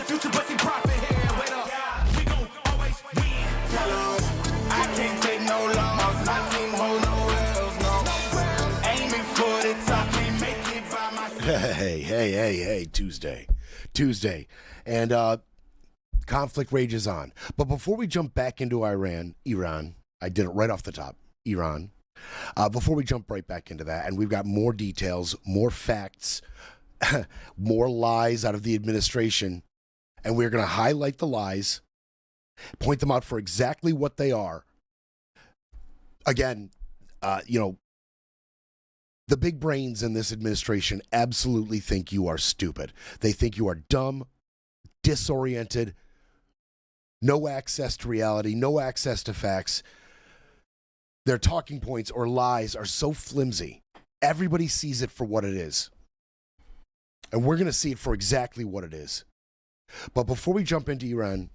future, but see profit here. Wait up, we gon' always win. Tell 'em I can't take no loss. My team hold no L's, no. Aiming for the top, can't make it by myself. Hey, Tuesday. And conflict rages on. But before we jump back into Iran, I did it right off the top, Iran. Before we jump right back into that, and we've got more details, more facts, more lies out of the administration, and we're going to highlight the lies, point them out for exactly what they are. Again, the big brains in this administration absolutely think you are stupid. They think you are dumb, disoriented, no access to reality, no access to facts. Their talking points or lies are so flimsy. Everybody sees it for what it is. And we're going to see it for exactly what it is. But before we jump into Iran,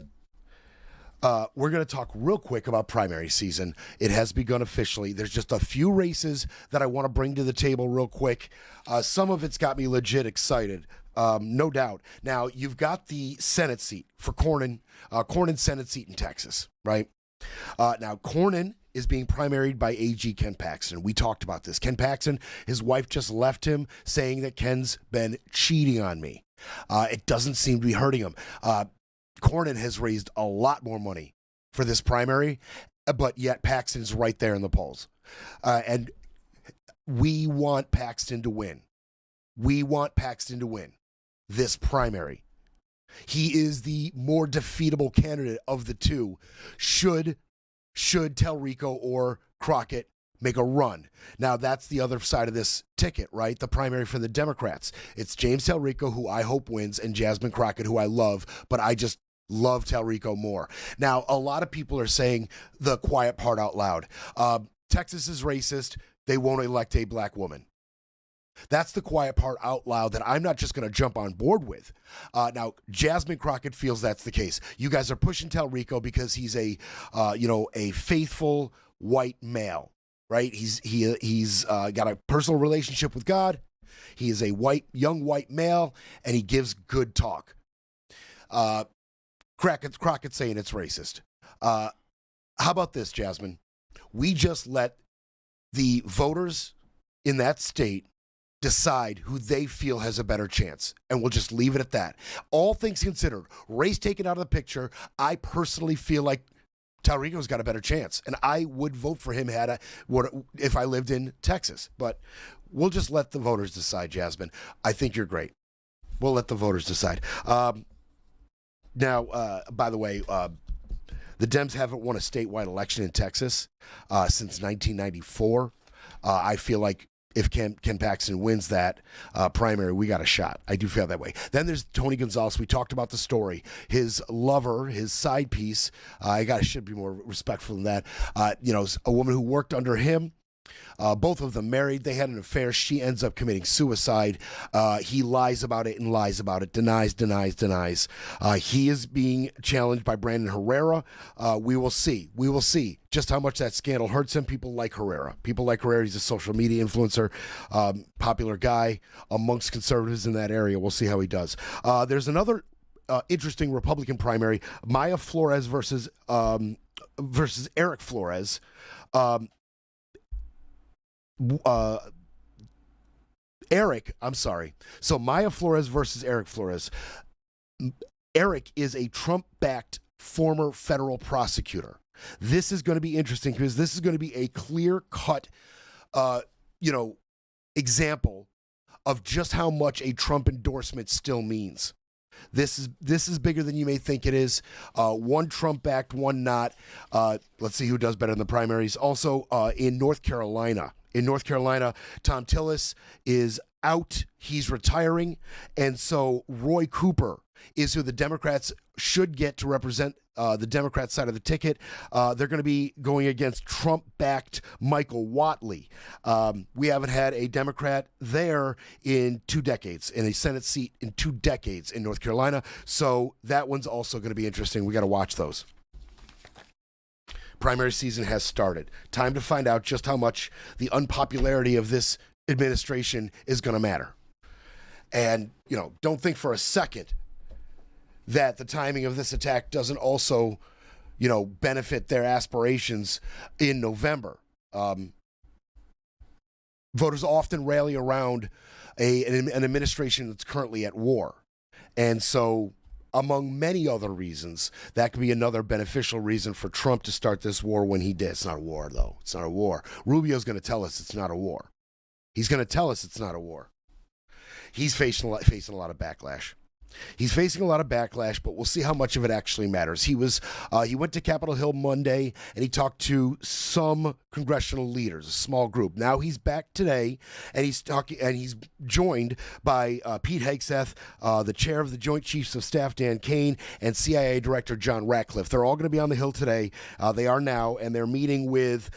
we're going to talk real quick about primary season. It has begun officially. There's just a few races that I want to bring to the table real quick. Some of it's got me legit excited, no doubt. Now, you've got the Senate seat for Cornyn Senate seat in Texas, right? Now, Cornyn is being primaried by AG Ken Paxton. We talked about this. Ken Paxton, his wife just left him saying that Ken's been cheating on me. It doesn't seem to be hurting him. Cornyn has raised a lot more money for this primary, but yet Paxton's right there in the polls. And we want Paxton to win. We want Paxton to win this primary. He is the more defeatable candidate of the two. Should Talrico or Crockett make a run. Now, that's the other side of this ticket, right? The primary for the Democrats. It's James Talrico, who I hope wins, and Jasmine Crockett, who I love, but I just love Talrico more. Now, a lot of people are saying the quiet part out loud. Texas is racist. They won't elect a black woman. That's the quiet part out loud that I'm not just going to jump on board with. Now, Jasmine Crockett feels that's the case. You guys are pushing Talrico because he's a faithful white male, right? He's got a personal relationship with God. He is a young white male, and he gives good talk. Crockett saying it's racist. How about this, Jasmine? We just let the voters in that state decide who they feel has a better chance. And we'll just leave it at that. All things considered, race taken out of the picture, I personally feel like Talrico's got a better chance. And I would vote for him if I lived in Texas. But we'll just let the voters decide, Jasmine. I think you're great. We'll let the voters decide. Now, by the way, the Dems haven't won a statewide election in Texas since 1994. I feel like if Ken Paxton wins that primary, we got a shot. I do feel that way. Then there's Tony Gonzalez. We talked about the story. His lover, his side piece, should be more respectful than that. A woman who worked under him. Both of them married. They had an affair. She ends up committing suicide. He lies about it, denies. He is being challenged by Brandon Herrera. We will see just how much that scandal hurts him. People like Herrera. He's a social media influencer, popular guy amongst conservatives in that area. We'll see how he does. There's another interesting Republican primary, Maya Flores versus Eric Flores. So Maya Flores versus Eric Flores. Eric is a Trump-backed former federal prosecutor. This is going to be interesting because this is going to be a clear-cut, example of just how much a Trump endorsement still means. This is bigger than you may think it is. One Trump-backed, one not. Let's see who does better in the primaries. Also, in North Carolina, Tom Tillis is out. He's retiring. And so Roy Cooper is who the Democrats should get to represent the Democrat side of the ticket. They're going to be going against Trump-backed Michael Whatley. We haven't had a Democrat there in 2 decades, in a Senate seat in 2 decades in North Carolina. So that one's also going to be interesting. We got to watch those. Primary season has started. Time to find out just how much the unpopularity of this administration is going to matter. And, don't think for a second that the timing of this attack doesn't also, benefit their aspirations in November. Voters often rally around an administration that's currently at war. And so, among many other reasons, that could be another beneficial reason for Trump to start this war when he did. It's not a war, though. It's not a war. Rubio's going to tell us it's not a war. He's going to tell us it's not a war. He's facing a lot of backlash. He's facing a lot of backlash, but we'll see how much of it actually matters. He went to Capitol Hill Monday, and he talked to some congressional leaders, a small group. Now he's back today, and he's joined by Pete Hegseth, the chair of the Joint Chiefs of Staff, Dan Kane, and CIA Director John Ratcliffe. They're all going to be on the Hill today. They are now, and they're meeting with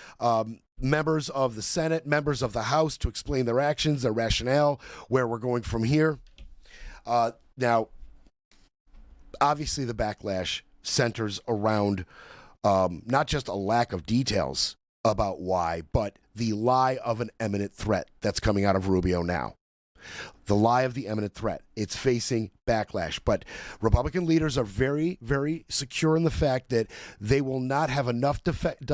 members of the Senate, members of the House to explain their actions, their rationale, where we're going from here. Now, obviously the backlash centers around not just a lack of details about why, but the lie of an imminent threat that's coming out of Rubio now. The lie of the imminent threat. It's facing backlash. But Republican leaders are very, very secure in the fact that they will not have enough defections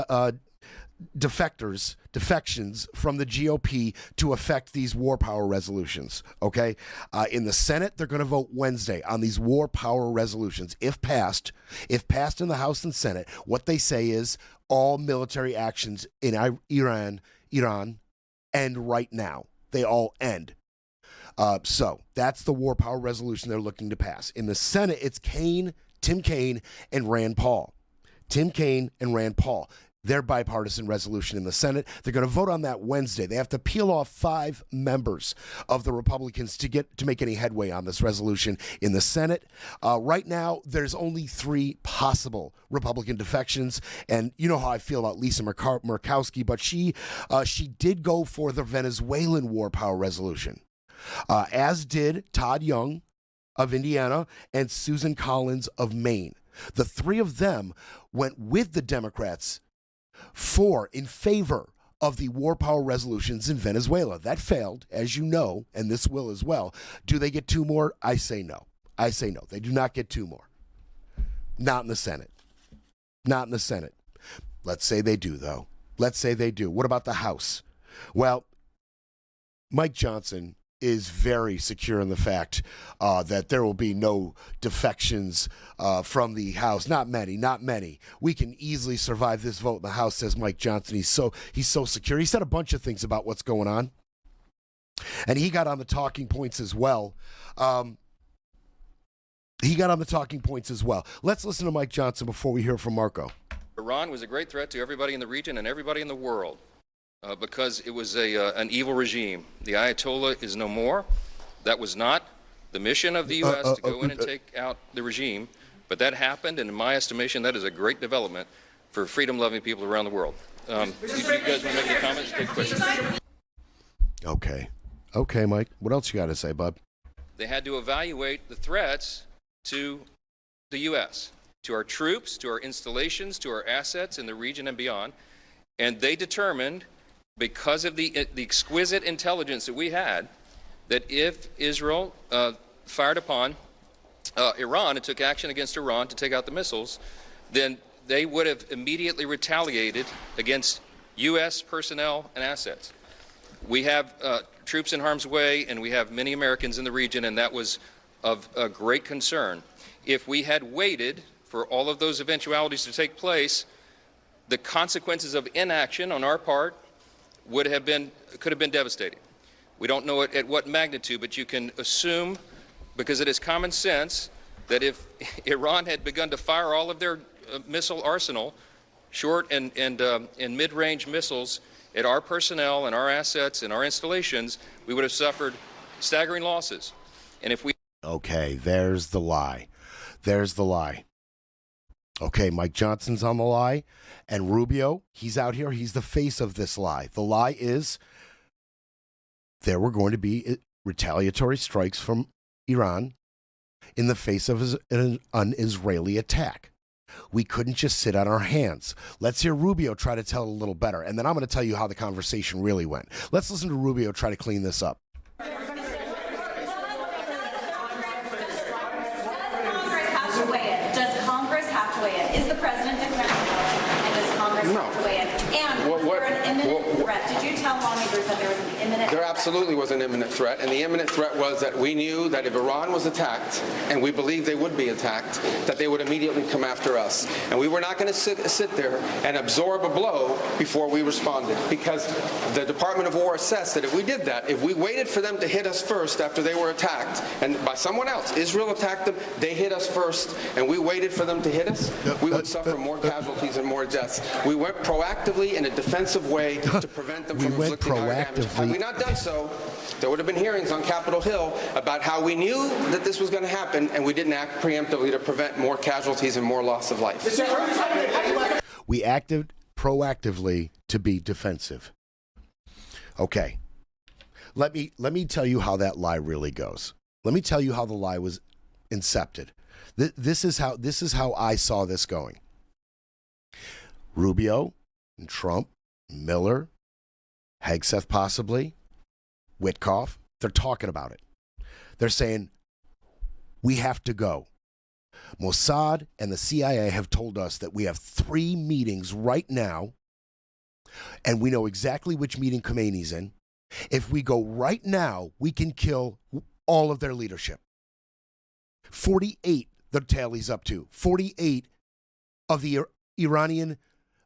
from the GOP to affect these war power resolutions. Okay, in the Senate, they're going to vote Wednesday on these war power resolutions. If passed in the House and Senate, what they say is all military actions in Iran end right now. They all end. So that's the war power resolution they're looking to pass. In the Senate, it's Tim Kaine, and Rand Paul. Tim Kaine and Rand Paul. Their bipartisan resolution in the Senate. They're going to vote on that Wednesday. They have to peel off 5 members of the Republicans to make any headway on this resolution in the Senate. Right now, there's only 3 possible Republican defections, and you know how I feel about Lisa Murkowski, but she did go for the Venezuelan war power resolution, as did Todd Young of Indiana and Susan Collins of Maine. The 3 of them went with the Democrats in favor of the war power resolutions in Venezuela. That failed, as you know, and this will as well. Do they get 2 more? I say no. They do not get 2 more. Not in the Senate. Not in the Senate. Let's say they do, though. Let's say they do. What about the House? Well, Mike Johnson is very secure in the fact that there will be no defections from the House. Not many. We can easily survive this vote in the House, says Mike Johnson. He's so secure. He said a bunch of things about what's going on, and he got on the talking points as well. Let's listen to Mike Johnson before we hear from Marco. Iran was a great threat to everybody in the region and everybody in the world. Because it was an evil regime. The Ayatollah is no more. That was not the mission of the U.S. to go in and take out the regime, but that happened, and in my estimation, that is a great development for freedom-loving people around the world. You guys want to make any comments? Take questions. Okay, Mike. What else you got to say, bud? They had to evaluate the threats to the U.S., to our troops, to our installations, to our assets in the region and beyond, and they determined, because of the exquisite intelligence that we had, that if Israel fired upon Iran and took action against Iran to take out the missiles, then they would have immediately retaliated against U.S. personnel and assets. We have troops in harm's way, and we have many Americans in the region, and that was of great concern. If we had waited for all of those eventualities to take place, the consequences of inaction on our part could have been devastating. We don't know at what magnitude, but you can assume, because it is common sense, that if Iran had begun to fire all of their missile arsenal, short and mid-range missiles, at our personnel and our assets and our installations, we would have suffered staggering losses. And if we... Okay, there's the lie. Okay, Mike Johnson's on the lie, and Rubio, he's out here. He's the face of this lie. The lie is there were going to be retaliatory strikes from Iran in the face of an Israeli attack. We couldn't just sit on our hands. Let's hear Rubio try to tell it a little better, and then I'm going to tell you how the conversation really went. Let's listen to Rubio try to clean this up. to weigh in. Is the president declaring war, and does Congress have to weigh in? And was there an imminent threat? Did you tell lawmakers that there was an imminent There threat? absolutely was an imminent threat, and the imminent threat was that we knew that if Iran was attacked, and we believed they would be attacked, that they would immediately come after us. And we were not going to sit there and absorb a blow before we responded, because the Department of War assessed that if we did that, if we waited for them to hit us first after they were attacked, and by someone else, Israel attacked them, they hit us first, and we waited for them to hit us, we would suffer more casualties and more deaths. We went proactively in a defensive way to prevent them from inflicting higher damage. Had we not done so, there would have been hearings on Capitol Hill about how we knew that this was going to happen, and we didn't act preemptively to prevent more casualties and more loss of life. We acted proactively to be defensive. Okay. Let me tell you how that lie really goes. Let me tell you how the lie was incepted. This is how I saw this going. Rubio and Trump, Miller, Hegseth possibly, Witkoff, they're talking about it. They're saying, we have to go. Mossad and the CIA have told us that we have 3 meetings right now, and we know exactly which meeting Khomeini's in. If we go right now, we can kill all of their leadership. 48, the tally's up to. 48 of the Iranian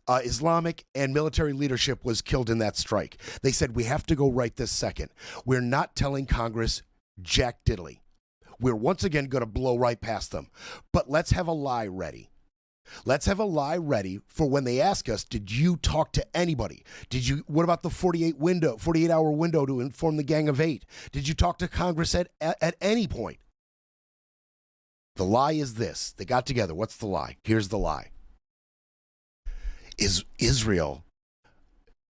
Islamic and military leadership was killed in that strike. They said, we have to go right this second. We're not telling Congress jack diddly. We're once again going to blow right past them. But let's have a lie ready. Let's have a lie ready for when they ask us, did you talk to anybody? What about the 48-hour window to inform the Gang of 8? Did you talk to Congress at any point? The lie is this. They got together. What's the lie? Here's the lie. Is Israel,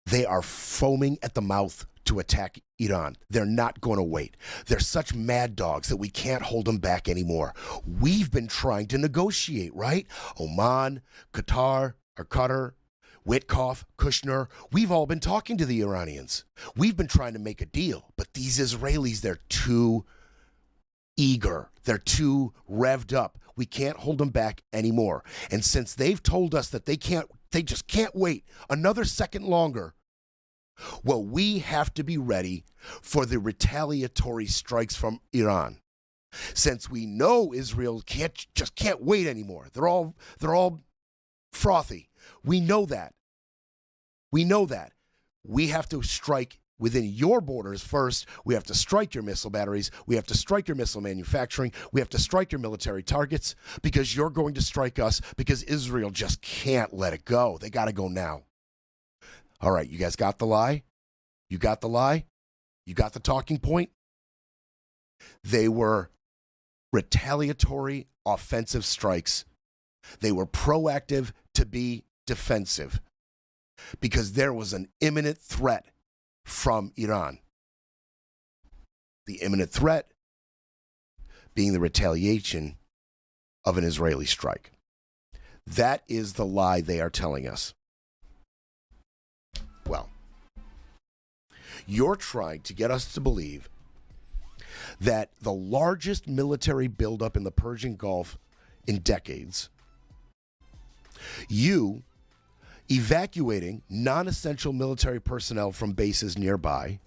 they are foaming at the mouth to attack Iran. They're not going to wait. They're such mad dogs that we can't hold them back anymore. We've been trying to negotiate, right? Oman, Qatar, Witkoff, Kushner, we've all been talking to the Iranians. We've been trying to make a deal, but these Israelis, they're too eager. They're too revved up. We can't hold them back anymore. And since they've told us that they just can't wait another second longer, well, we have to be ready for the retaliatory strikes from Iran. Since we know Israel can't wait anymore. They're all frothy. We know that. We have to strike within your borders first. We have to strike your missile batteries. We have to strike your missile manufacturing. We have to strike your military targets, because you're going to strike us, because Israel just can't let it go. They got to go now. All right, you guys got the lie? You got the lie? You got the talking point? They were retaliatory offensive strikes. They were proactive to be defensive, because there was an imminent threat from Iran. The imminent threat being the retaliation of an Israeli strike. That is the lie they are telling us. Well, you're trying to get us to believe that the largest military buildup in the Persian Gulf in decades, you evacuating non-essential military personnel from bases nearby,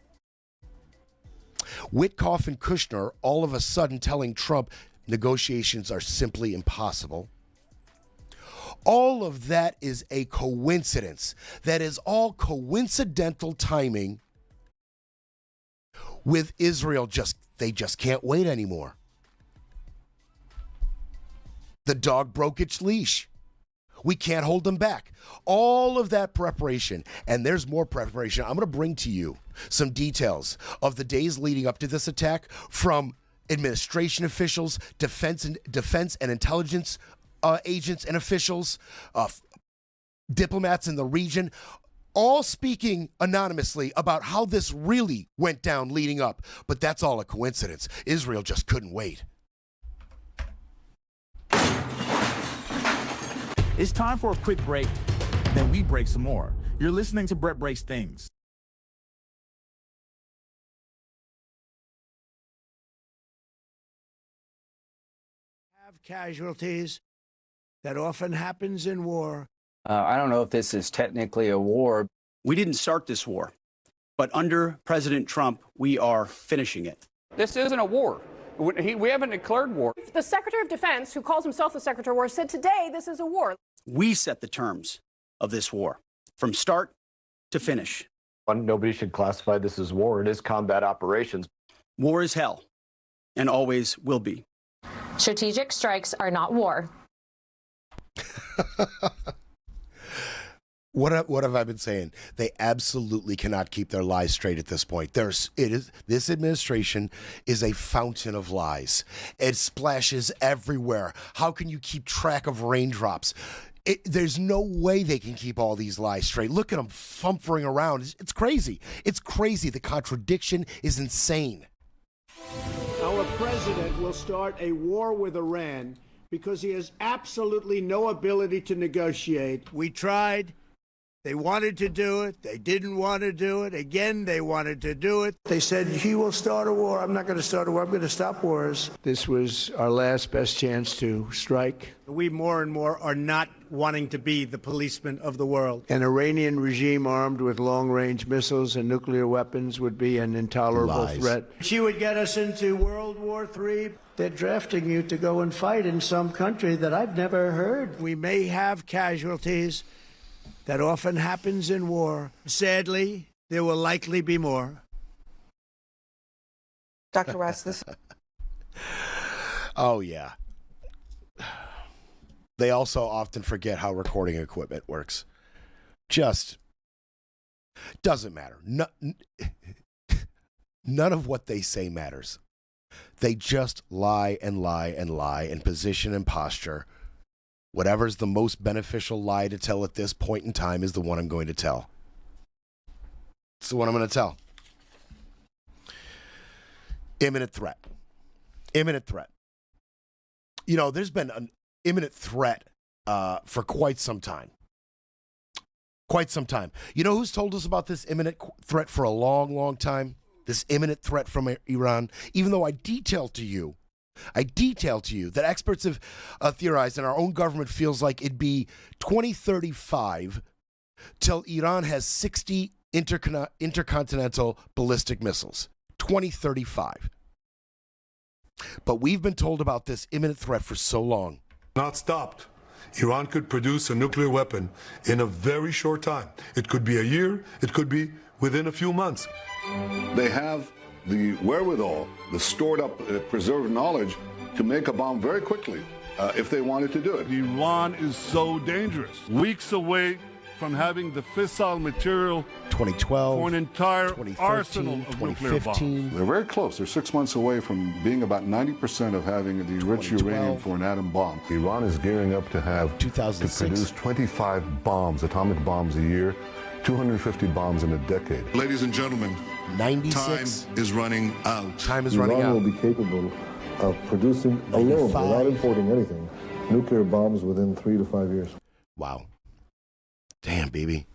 Witkoff and Kushner all of a sudden telling Trump negotiations are simply impossible. All of that is a coincidence. That is all coincidental timing with Israel. They just can't wait anymore. The dog broke its leash. We can't hold them back. All of that preparation, and there's more preparation. I'm going to bring to you some details of the days leading up to this attack from administration officials, defense and intelligence agents and officials, diplomats in the region, all speaking anonymously about how this really went down leading up. But that's all a coincidence. Israel just couldn't wait. It's time for a quick break, then we break some more. You're listening to Brett Breaks Things. Have casualties. that often happens in war. I don't know if this is technically a war. We didn't start this war, but under President Trump, we are finishing it. This isn't a war. We haven't declared war. The Secretary of Defense, who calls himself the Secretary of War, said today this is a war. We set the terms of this war from start to finish. Nobody should classify this as war. It is combat operations. War is hell and always will be. Strategic strikes are not war. What have I been saying? They absolutely cannot keep their lies straight at this point. This administration is a fountain of lies. It splashes everywhere. How can you keep track of raindrops? There's no way they can keep all these lies straight. Look at them fumphering around. It's crazy. It's crazy. The contradiction is insane. Our president will start a war with Iran because he has absolutely no ability to negotiate. We tried. They wanted to do it. They didn't want to do it. Again, they wanted to do it. They said, he will start a war. I'm not going to start a war. I'm going to stop wars. This was our last best chance to strike. We more and more are not wanting to be the policemen of the world. An Iranian regime armed with long-range missiles and nuclear weapons would be an intolerable threat. She would get us into World War III. They're drafting you to go and fight in some country that I've never heard. We may have casualties. That often happens in war. Sadly, there will likely be more. Dr. West, this... Oh, yeah. They also often forget how recording equipment works. Just doesn't matter. None of what they say matters. They just lie and lie and lie and position and posture. Whatever's the most beneficial lie to tell at this point in time is the one I'm going to tell. It's the one I'm going to tell. Imminent threat. Imminent threat. You know, there's been an imminent threat for quite some time. Quite some time. You know who's told us about this imminent threat for a long, long time? This imminent threat from Iran? Even though I detailed to you that experts have theorized, and our own government feels like it'd be 2035 till Iran has 60 intercontinental ballistic missiles. 2035. But we've been told about this imminent threat for so long. Not stopped. Iran could produce a nuclear weapon in a very short time. It could be a year. It could be within a few months. They have the wherewithal, the stored up, preserved knowledge to make a bomb very quickly if they wanted to do it. Iran is so dangerous. Weeks away from having the fissile material 2012 for an entire arsenal of nuclear bombs. They're very close. They're 6 months away from being about 90% of having the rich uranium for an atom bomb. Iran is gearing up to have to produce 25 bombs, atomic bombs a year, 250 bombs in a decade. Ladies and gentlemen, 96. Time is running out. Time is running out. Iran will be capable of producing alone, without importing anything, nuclear bombs within 3 to 5 years. Wow. Damn, baby.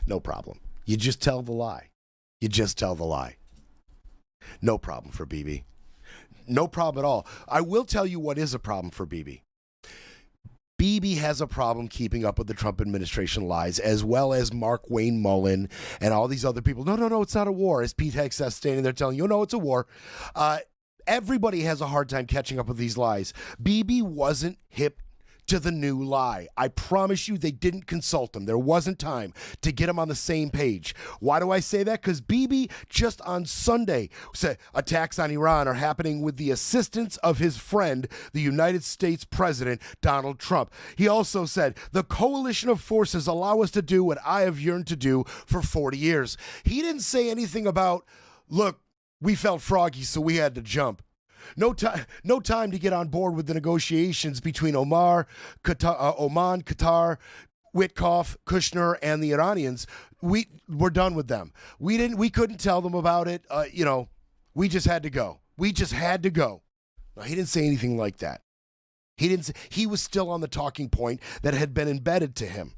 No problem. You just tell the lie. You just tell the lie. No problem for BB. No problem at all. I will tell you what is a problem for BB. BB has a problem keeping up with the Trump administration lies, as well as Mark Wayne Mullen and all these other people. No, it's not a war. As Pete Hegseth standing there telling you, no, it's a war. Everybody has a hard time catching up with these lies. BB wasn't hip to the new lie. I promise you they didn't consult him. There wasn't time to get him on the same page. Why do I say that? Because BB just on Sunday said attacks on Iran are happening with the assistance of his friend, the United States President, Donald Trump. He also said, the coalition of forces allow us to do what I have yearned to do for 40 years. He didn't say anything about, look, we felt froggy, so we had to jump. No time to get on board with the negotiations between Oman, Qatar, Witkoff, Kushner, and the Iranians. We're done with them. We couldn't tell them about it. We just had to go. We just had to go. No, he didn't say anything like that. He was still on the talking point that had been embedded to him.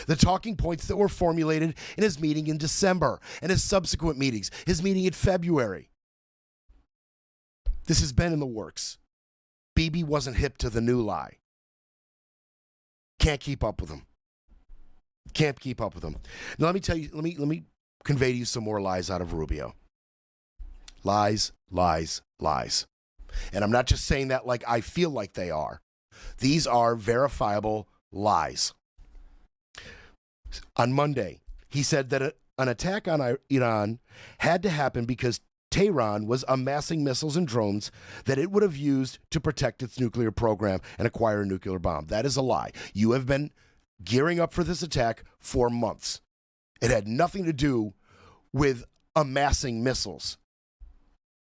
The talking points that were formulated in his meeting in December and his subsequent meetings, his meeting in February. This has been in the works. Bibi wasn't hip to the new lie. Can't keep up with him. Can't keep up with him. Now let me tell you, let me convey to you some more lies out of Rubio. Lies, lies, lies. And I'm not just saying that like I feel like they are. These are verifiable lies. On Monday, he said that an attack on Iran had to happen because Tehran was amassing missiles and drones that it would have used to protect its nuclear program and acquire a nuclear bomb. That is a lie. You have been gearing up for this attack for months. It had nothing to do with amassing missiles.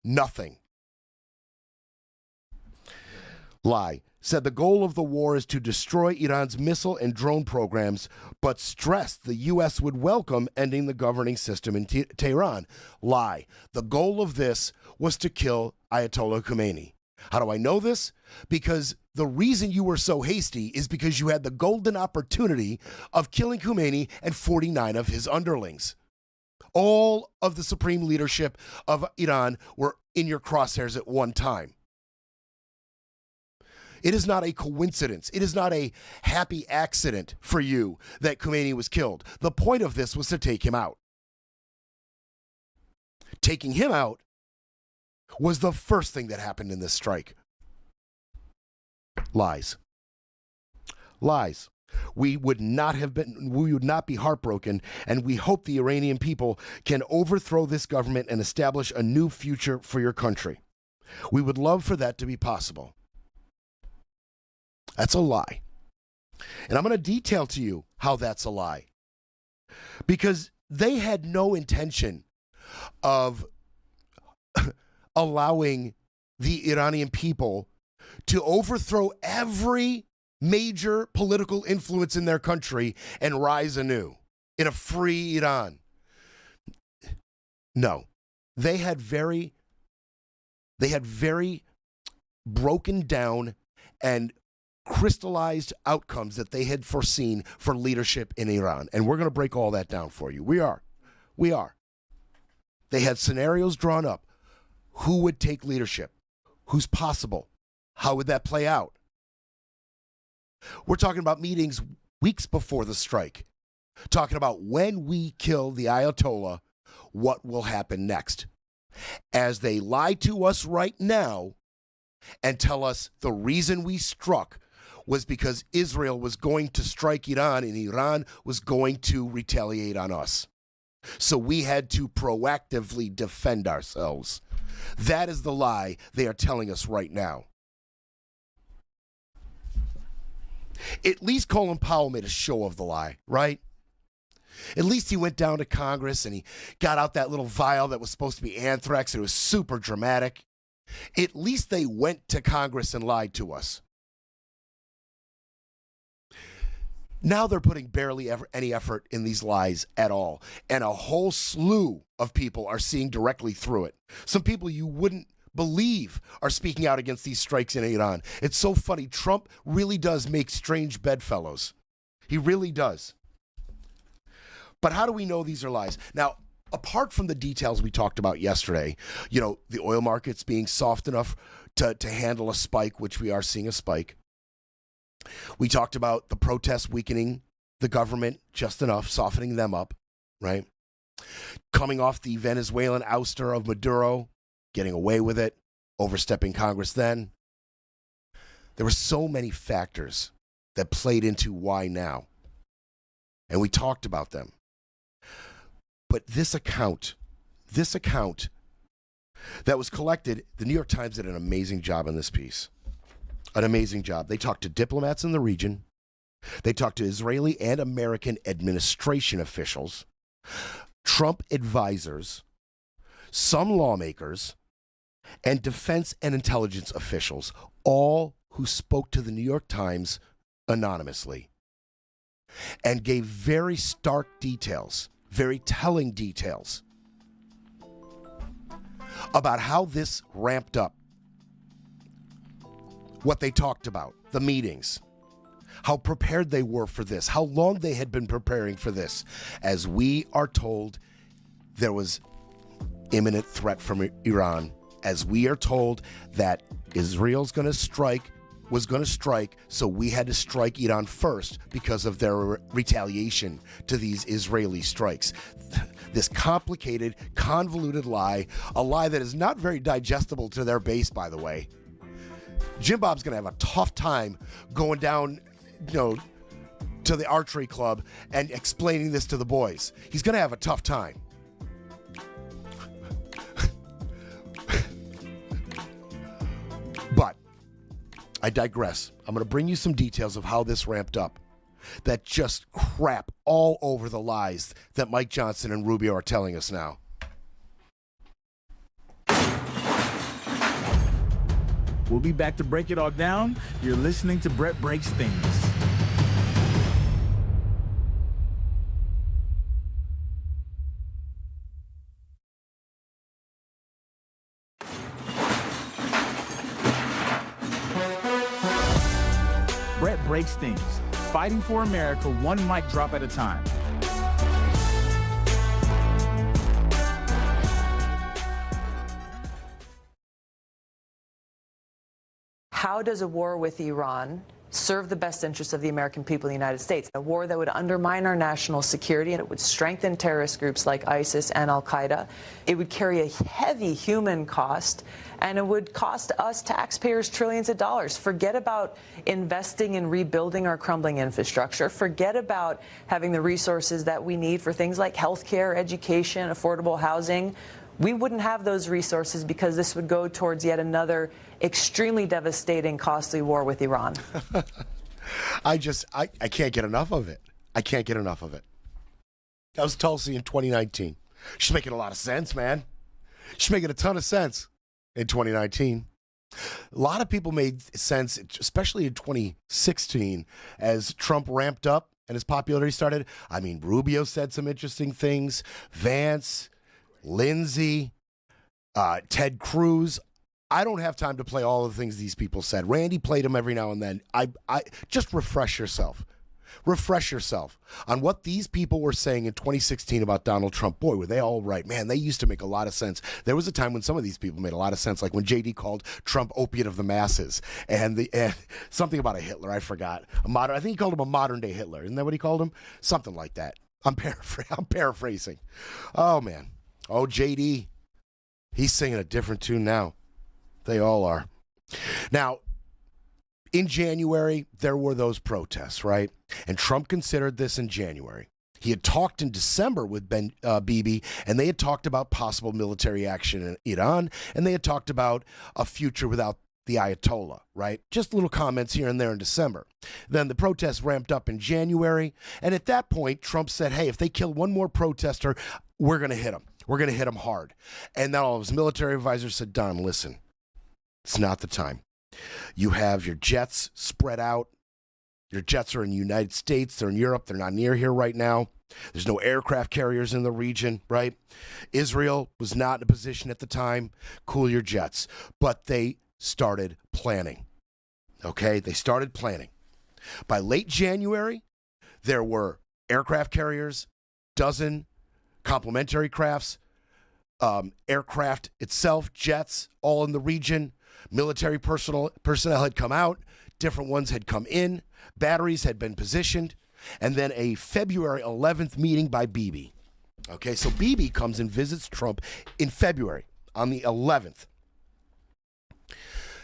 Nothing. Lie. Said the goal of the war is to destroy Iran's missile and drone programs, but stressed the U.S. would welcome ending the governing system in Tehran. Lie. The goal of this was to kill Ayatollah Khomeini. How do I know this? Because the reason you were so hasty is because you had the golden opportunity of killing Khomeini and 49 of his underlings. All of the supreme leadership of Iran were in your crosshairs at one time. It is not a coincidence. It is not a happy accident for you that Khomeini was killed. The point of this was to take him out. Taking him out was the first thing that happened in this strike. Lies. Lies. We would not be heartbroken, and we hope the Iranian people can overthrow this government and establish a new future for your country. We would love for that to be possible. That's a lie. And I'm going to detail to you how that's a lie. Because they had no intention of allowing the Iranian people to overthrow every major political influence in their country and rise anew in a free Iran. No. They had very broken down and crystallized outcomes that they had foreseen for leadership in Iran. And we're going to break all that down for you. We are. They had scenarios drawn up. Who would take leadership? Who's possible? How would that play out? We're talking about meetings weeks before the strike. Talking about when we kill the Ayatollah, what will happen next. As they lie to us right now and tell us the reason we struck was because Israel was going to strike Iran and Iran was going to retaliate on us. So we had to proactively defend ourselves. That is the lie they are telling us right now. At least Colin Powell made a show of the lie, right? At least he went down to Congress and he got out that little vial that was supposed to be anthrax and it was super dramatic. At least they went to Congress and lied to us. Now they're putting barely any effort in these lies at all. And a whole slew of people are seeing directly through it. Some people you wouldn't believe are speaking out against these strikes in Iran. It's so funny. Trump really does make strange bedfellows. He really does. But how do we know these are lies? Now, apart from the details we talked about yesterday, the oil markets being soft enough to handle a spike, which we are seeing a spike. We talked about the protests weakening the government just enough, softening them up, right? Coming off the Venezuelan ouster of Maduro, getting away with it, overstepping Congress then. There were so many factors that played into why now. And we talked about them. But this account that was collected, the New York Times did an amazing job on this piece. An amazing job. They talked to diplomats in the region. They talked to Israeli and American administration officials, Trump advisors, some lawmakers, and defense and intelligence officials, all who spoke to the New York Times anonymously and gave very stark details, very telling details about how this ramped up. What they talked about, the meetings, how prepared they were for this, how long they had been preparing for this. As we are told, there was imminent threat from Iran as we are told that Israel's going to strike, was going to strike, so we had to strike Iran first because of their retaliation to these Israeli strikes. This complicated, convoluted lie, a lie that is not very digestible to their base, by the way. Jim Bob's going to have a tough time going down, to the archery club and explaining this to the boys. He's going to have a tough time. But I digress. I'm going to bring you some details of how this ramped up. That just crap all over the lies that Mike Johnson and Rubio are telling us now. We'll be back to break it all down. You're listening to Brett Breaks Things. Brett Breaks Things. Fighting for America, one mic drop at a time. How does a war with Iran serve the best interests of the American people in the United States? A war that would undermine our national security, and it would strengthen terrorist groups like ISIS and Al-Qaeda. It would carry a heavy human cost, and it would cost us taxpayers trillions of dollars. Forget about investing in rebuilding our crumbling infrastructure. Forget about having the resources that we need for things like healthcare, education, affordable housing. We wouldn't have those resources because this would go towards yet another extremely devastating, costly war with Iran. I can't get enough of it. I can't get enough of it. That was Tulsi in 2019. She's making a lot of sense, man. She's making a ton of sense in 2019. A lot of people made sense, especially in 2016, as Trump ramped up and his popularity started. I mean, Rubio said some interesting things. Vance, Lindsey, Ted Cruz. I don't have time to play all the things these people said. Randy played them every now and then. I just refresh yourself. Refresh yourself on what these people were saying in 2016 about Donald Trump. Boy, were they all right. Man, they used to make a lot of sense. There was a time when some of these people made a lot of sense, like when JD called Trump opiate of the masses, and something about a Hitler, I forgot. I think he called him a modern day Hitler. Isn't that what he called him? Something like that. I'm paraphrasing. Oh, man. Oh, JD. He's singing a different tune now. They all are. Now, in January, there were those protests, right? And Trump considered this in January. He had talked in December with Bibi, and they had talked about possible military action in Iran, and they had talked about a future without the Ayatollah, right? Just little comments here and there in December. Then the protests ramped up in January, and at that point, Trump said, hey, if they kill one more protester, we're going to hit him. We're going to hit him hard. And then all of his military advisors said, Don, listen, it's not the time. You have your jets spread out. Your jets are in the United States. They're in Europe. They're not near here right now. There's no aircraft carriers in the region, right? Israel was not in a position at the time. Cool your jets. But they started planning. Okay? They started planning. By late January, there were aircraft carriers, dozen complementary crafts, aircraft itself, jets, all in the region. Military personnel had come out. Different ones had come in. Batteries had been positioned. And then a February 11th meeting by Bibi. Okay, so Bibi comes and visits Trump in February on the 11th.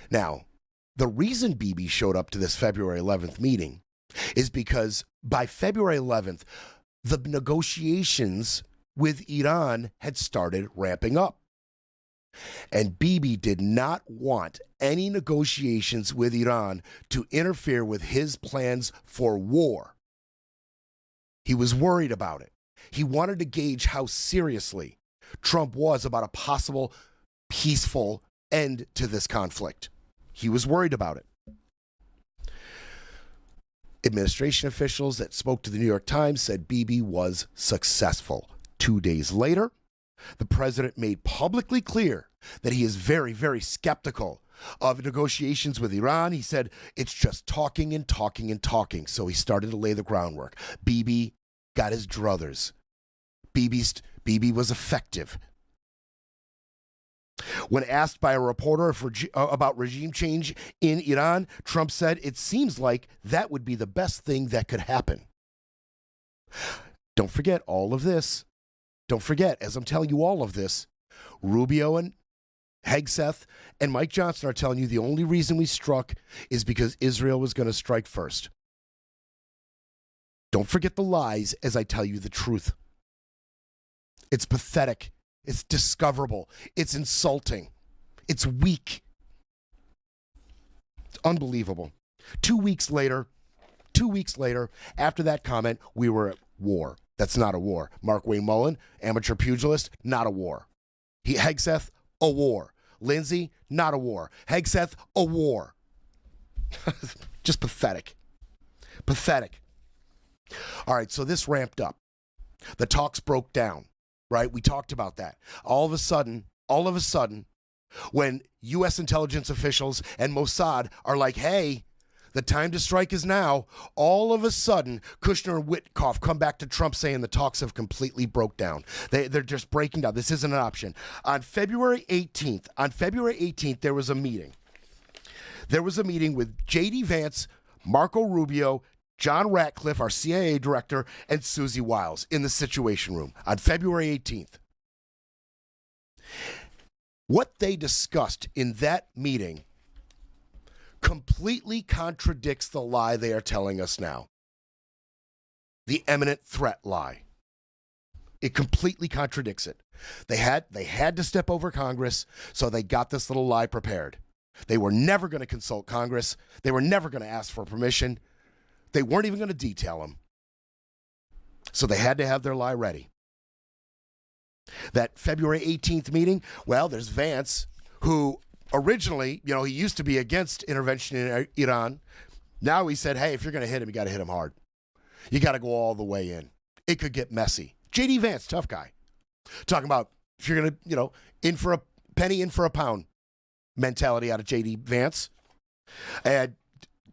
Now, the reason Bibi showed up to this February 11th meeting is because by February 11th, the negotiations with Iran had started ramping up. And Bibi did not want any negotiations with Iran to interfere with his plans for war. He was worried about it. He wanted to gauge how seriously Trump was about a possible peaceful end to this conflict. He was worried about it. Administration officials that spoke to the New York Times said Bibi was successful. 2 days later, the president made publicly clear that he is very, very skeptical of negotiations with Iran. He said, it's just talking and talking and talking. So he started to lay the groundwork. Bibi got his druthers. Bibi was effective. When asked by a reporter about regime change in Iran, Trump said, "It seems like that would be the best thing that could happen." Don't forget all of this. Don't forget, as I'm telling you all of this, Rubio and Hegseth and Mike Johnson are telling you the only reason we struck is because Israel was going to strike first. Don't forget the lies as I tell you the truth. It's pathetic. It's discoverable. It's insulting. It's weak. It's unbelievable. 2 weeks later, after that comment, we were at war. That's not a war. Mark Wayne Mullen, amateur pugilist, not a war. Hegseth, a war. Lindsay, not a war. Hegseth, a war. Just pathetic. Pathetic. All right, so this ramped up. The talks broke down, right? We talked about that. All of a sudden, when U.S. intelligence officials and Mossad are like, hey, the time to strike is now, all of a sudden, Kushner and Witkoff come back to Trump saying the talks have completely broke down. They're just breaking down. This isn't an option. On February 18th, there was a meeting. There was a meeting with J.D. Vance, Marco Rubio, John Ratcliffe, our CIA director, and Susie Wiles in the Situation Room on February 18th. What they discussed in that meeting completely contradicts the lie they are telling us now. The imminent threat lie. It completely contradicts it. They had to step over Congress, so they got this little lie prepared. They were never going to consult Congress. They were never going to ask for permission. They weren't even going to detail them. So they had to have their lie ready. That February 18th meeting, well, there's Vance, who originally, he used to be against intervention in Iran. Now he said, hey, if you're going to hit him, you got to hit him hard. You got to go all the way in. It could get messy. J.D. Vance, tough guy. Talking about if you're going to, in for a penny, in for a pound mentality out of J.D. Vance. And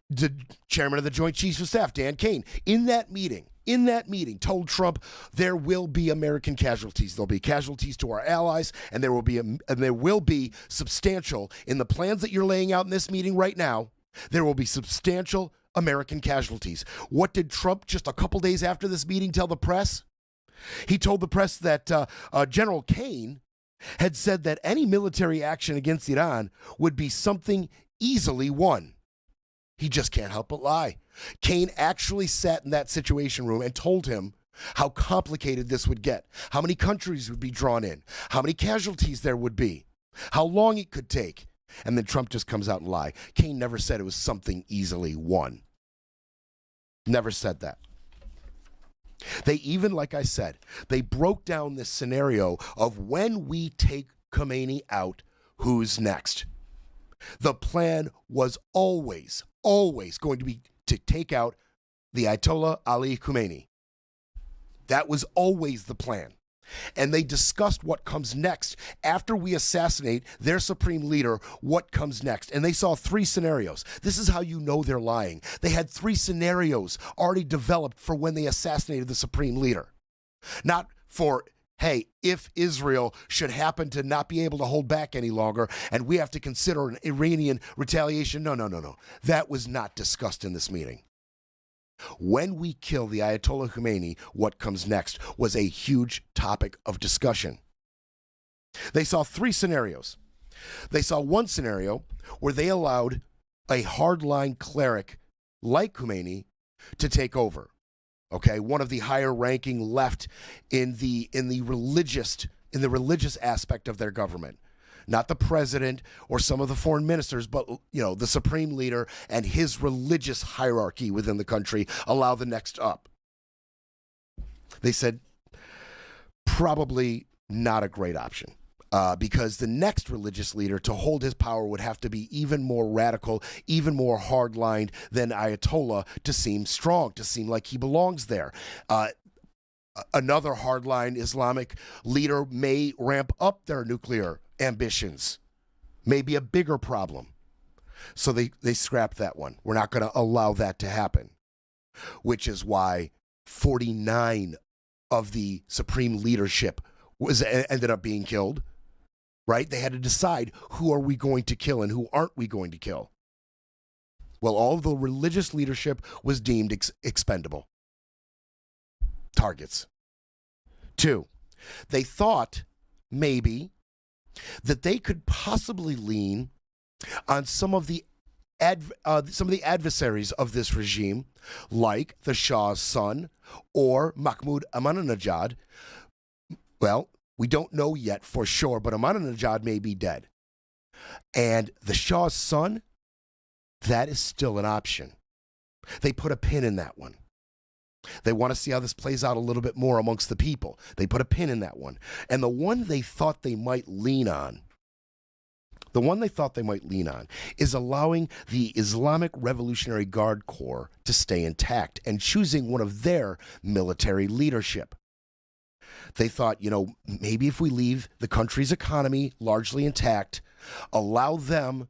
the chairman of the Joint Chiefs of Staff, Dan Kane, in that meeting, told Trump there will be American casualties. There'll be casualties to our allies, and there will be substantial, in the plans that you're laying out in this meeting right now, there will be substantial American casualties. What did Trump, just a couple days after this meeting, tell the press? He told the press that General Kane had said that any military action against Iran would be something easily won. He just can't help but lie. Kane actually sat in that Situation Room and told him how complicated this would get, how many countries would be drawn in, how many casualties there would be, how long it could take. And then Trump just comes out and lie. Kane never said it was something easily won. Never said that. They even, like I said, they broke down this scenario of when we take Khomeini out, who's next? The plan was always going to be to take out the Ayatollah Ali Khomeini. That was always the plan. And they discussed what comes next after we assassinate their supreme leader, what comes next. And they saw 3 scenarios. This is how you know they're lying. They had 3 scenarios already developed for when they assassinated the supreme leader. Not for, hey, if Israel should happen to not be able to hold back any longer and we have to consider an Iranian retaliation. No. That was not discussed in this meeting. When we kill the Ayatollah Khomeini, what comes next was a huge topic of discussion. They saw 3 scenarios. They saw one scenario where they allowed a hardline cleric like Khomeini to take over. Okay, one of the higher ranking left in the religious aspect of their government. Not the president or some of the foreign ministers, but the supreme leader and his religious hierarchy within the country allow the next up. They said probably not a great option. Because the next religious leader to hold his power would have to be even more radical, even more hardlined than Ayatollah to seem strong, to seem like he belongs there. Another hardline Islamic leader may ramp up their nuclear ambitions, may be a bigger problem. So they scrapped that one. We're not going to allow that to happen, which is why 49 of the supreme leadership ended up being killed. right? They had to decide who are we going to kill and who aren't we going to kill. Well, all of the religious leadership was deemed expendable targets. 2, they thought maybe that they could possibly lean on some of the adversaries of this regime, like the Shah's son or Mahmoud Ahmadinejad. Well, we don't know yet for sure, but Ahmadinejad may be dead. And the Shah's son, that is still an option. They put a pin in that one. They want to see how this plays out a little bit more amongst the people. They put a pin in that one. And the one they thought they might lean on, is allowing the Islamic Revolutionary Guard Corps to stay intact and choosing one of their military leadership. They thought, maybe if we leave the country's economy largely intact, allow them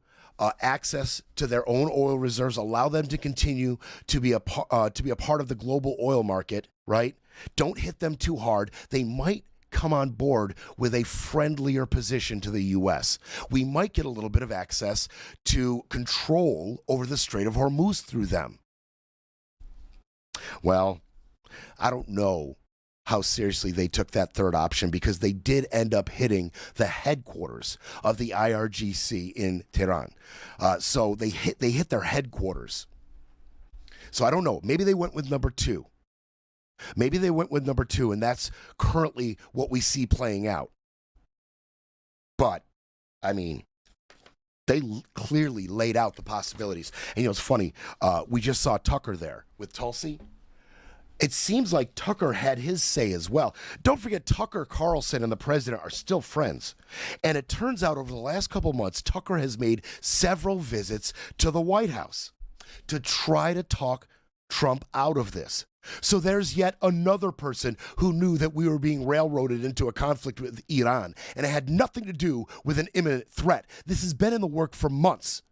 access to their own oil reserves, allow them to continue to be a part of the global oil market, right? Don't hit them too hard. They might come on board with a friendlier position to the U.S. We might get a little bit of access to control over the Strait of Hormuz through them. Well, I don't know how seriously they took that third option, because they did end up hitting the headquarters of the IRGC in Tehran. So they hit their headquarters. So I don't know. Maybe they went with number 2. And that's currently what we see playing out. But, I mean, they clearly laid out the possibilities. And it's funny, we just saw Tucker there with Tulsi. It seems like Tucker had his say as well. Don't forget, Tucker Carlson and the president are still friends. And it turns out over the last couple months, Tucker has made several visits to the White House to try to talk Trump out of this. So there's yet another person who knew that we were being railroaded into a conflict with Iran, and it had nothing to do with an imminent threat. This has been in the works for months.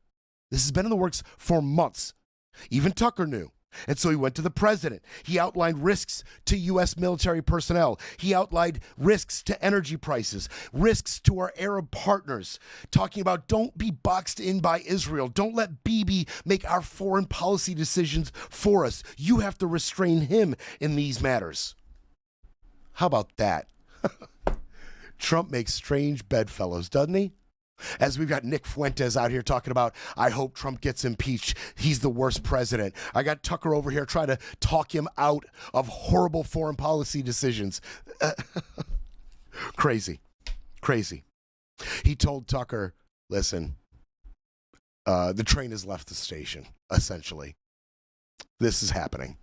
Even Tucker knew. And so he went to the president. He outlined risks to U.S. military personnel. He outlined risks to energy prices, risks to our Arab partners, talking about don't be boxed in by Israel. Don't let Bibi make our foreign policy decisions for us. You have to restrain him in these matters. How about that? Trump makes strange bedfellows, doesn't he? As we've got Nick Fuentes out here talking about, I hope Trump gets impeached. He's the worst president. I got Tucker over here trying to talk him out of horrible foreign policy decisions. Crazy. He told Tucker, listen, the train has left the station, essentially. This is happening,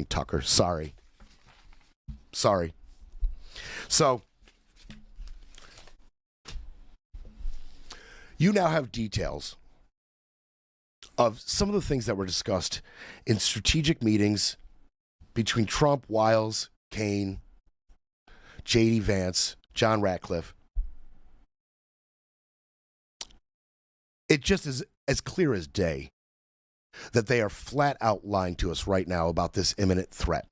Tucker. Sorry. So, you now have details of some of the things that were discussed in strategic meetings between Trump, Wiles, Kaine, J.D. Vance, John Ratcliffe. It just is as clear as day that they are flat out lying to us right now about this imminent threat.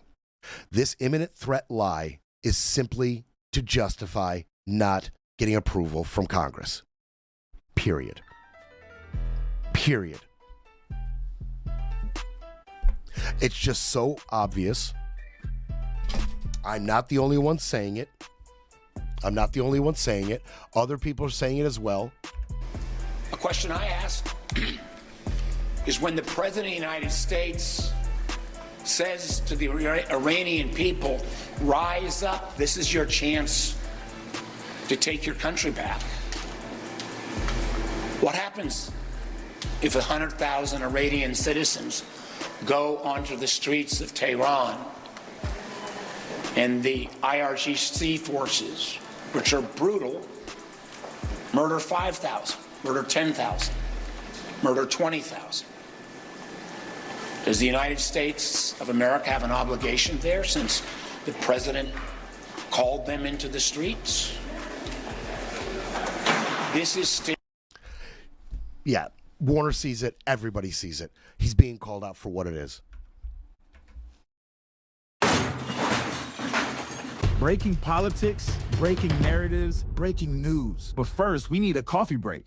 This imminent threat lie is simply to justify not getting approval from Congress. Period. It's just so obvious. I'm not the only one saying it. Other people are saying it as well. A question I ask is, when the President of the United States says to the Iranian people, rise up, this is your chance to take your country back. What happens if 100,000 Iranian citizens go onto the streets of Tehran and the IRGC forces, which are brutal, murder 5,000, murder 10,000, murder 20,000? Does the United States of America have an obligation there, since the president called them into the streets? This is still... Yeah, Warner sees it. Everybody sees it. He's being called out for what it is. Breaking politics, breaking narratives, breaking news. But first, we need a coffee break.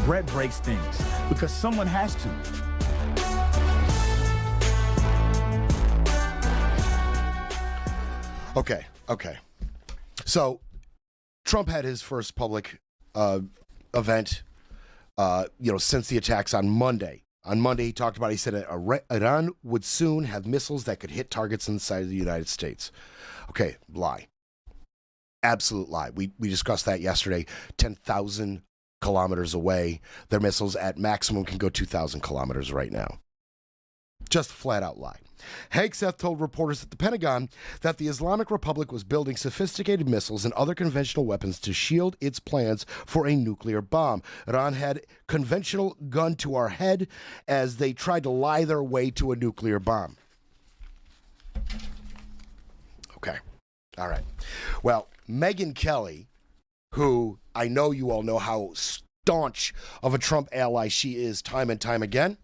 Brett breaks things because someone has to. Okay. So Trump had his first public event, since the attacks on Monday. On Monday, he talked about, he said Iran would soon have missiles that could hit targets inside of the United States. Okay, lie. Absolute lie. We discussed that yesterday. 10,000 kilometers away. Their missiles at maximum can go 2,000 kilometers right now. Just flat out lie. Hegseth told reporters at the Pentagon that the Islamic Republic was building sophisticated missiles and other conventional weapons to shield its plans for a nuclear bomb. Iran had conventional gun to our head as they tried to lie their way to a nuclear bomb. Okay. All right. Well, Megyn Kelly, who I know you all know how staunch of a Trump ally she is time and time again.